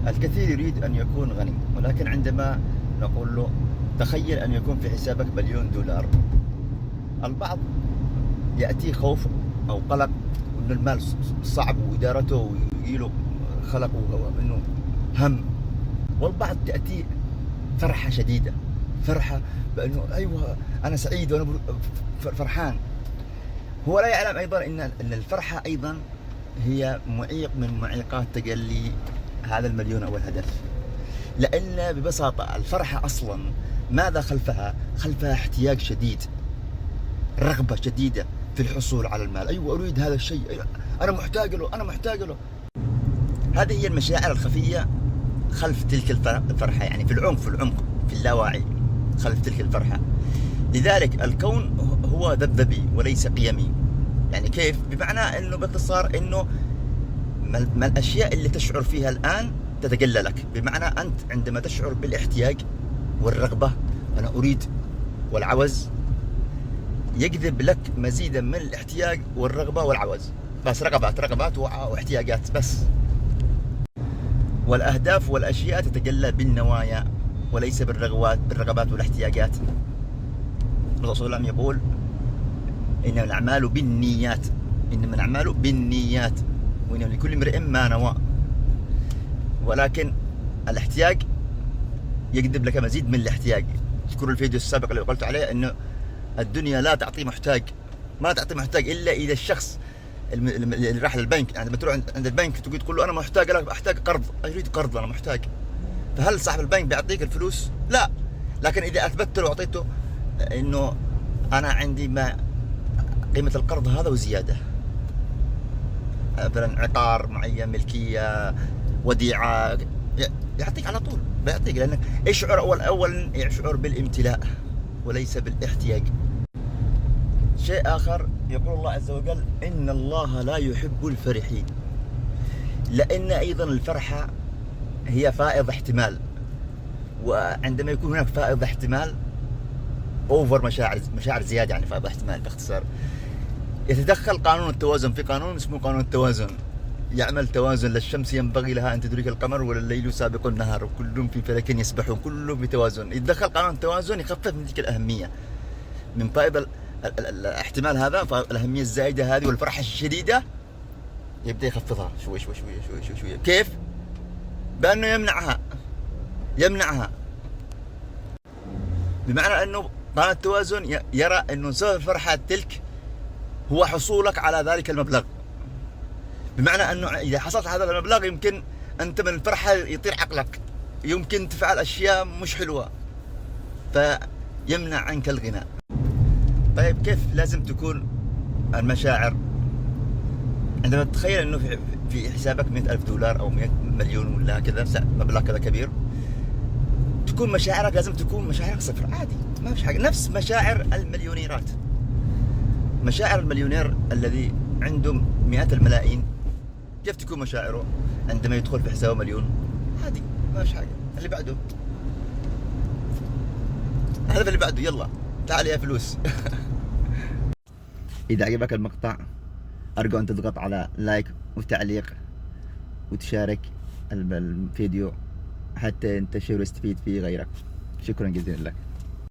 الكثير يريد أن يكون غني، ولكن عندما نقول له تخيل أن يكون في حسابك $1,000,000، البعض يأتي خوف أو قلق أن المال صعب وإدارته ويجيله خلق وأنه هم، والبعض تأتي فرحة شديدة، فرحة بأنه أيوة أنا سعيد وأنا فرحان. هو لا يعلم أيضا أن الفرحة أيضا هي معيق من معيقات تجلي هذا المليون أو الهدف، لأن ببساطة الفرحة أصلا ماذا خلفها؟ خلفها احتياج شديد، رغبة شديدة في الحصول على المال. أيوة أريد هذا الشيء، أيوة أنا محتاج له، أنا محتاج له. هذه هي المشاعر الخفية خلف تلك الفرحة، يعني في العمق في اللاواعي خلف تلك الفرحة. لذلك الكون هو ذبذبي وليس قيمي. يعني كيف؟ بمعنى أنه باختصار أنه ما الأشياء اللي تشعر فيها الآن تتجلى لك. بمعنى أنت عندما تشعر بالاحتياج والرغبة، أنا أريد والعوز، يجذب لك مزيدا من الاحتياج والرغبة والعوز، بس رغبات واحتياجات بس. والأهداف والأشياء تتجلى بالنوايا وليس بالرغبات والاحتياجات. الرسول صلى الله عليه وسلم يقول إنما الأعمال بالنيات وإنما لكل امرئ ما نوى. ولكن الاحتياج يجذب لك مزيد من الاحتياج. تذكروا الفيديو السابق اللي قلت عليه أنه الدنيا لا تعطي محتاج، ما تعطي محتاج إلا إذا الشخص اللي راح للبنك، عندما تروح عند البنك تقول له أنا محتاج لك، أحتاج قرض، أريد قرض، أنا محتاج. فهل صاحب البنك بيعطيك الفلوس؟ لا. لكن إذا أثبتت له وأعطيته إنه أنا عندي ما قيمة القرض هذا وزيادة، مثلا عقار معين، ملكية، وديعة، يعطيك على طول، بيعطيك، لأنك اشعر أولا يشعر بالامتلاء وليس بالاحتياج. شيء آخر يقول الله عز وجل إن الله لا يحب الفرحين، لأن أيضا الفرحة هي فائض احتمال، وعندما يكون هناك فائض احتمال أوفر، مشاعر زيادة، يعني فائض احتمال باختصار، يتدخل قانون التوازن. في قانون اسمه قانون التوازن، يعمل توازن. للشمس ينبغي لها أن تدرك القمر والليل سابق النهار وكلهم في فلك يسبحون، كلهم بتوازن. يتدخل قانون التوازن يخفف من تلك الأهمية، من فائض الاحتمال هذا، فالأهمية الزائدة هذه والفرحة الشديدة يبدأ يخفضها شوي شوي شوي شوي شوي شوي. كيف؟ بأنه يمنعها، بمعنى أنه قانون التوازن يرى أنه سبب الفرحة تلك هو حصولك على ذلك المبلغ. بمعنى أنه إذا حصلت هذا المبلغ يمكن أنت من الفرحة يطير عقلك، يمكن تفعل أشياء مش حلوة، فيمنع عنك الغنى. طيب كيف لازم تكون المشاعر عندما تتخيل أنه في حسابك $100,000 أو 100 مليون ولا كذا، مبلغ كذا كبير؟ تكون مشاعرك لازم تكون مشاعرك صفر، عادي، ما فيش حاجة، نفس مشاعر المليونيرات. مشاعر المليونير الذي عنده مئات الملايين، كيف تكون مشاعره عندما يدخل في حسابه مليون؟ عادي، ما فيش حاجة. اللي بعده، هذا اللي بعده، يلا تعال يا فلوس. إذا عجبك المقطع أرجو أن تضغط على لايك وتعليق وتشارك الفيديو حتى ينتشر ويستفيد فيه غيرك. شكرا جزيلا لك.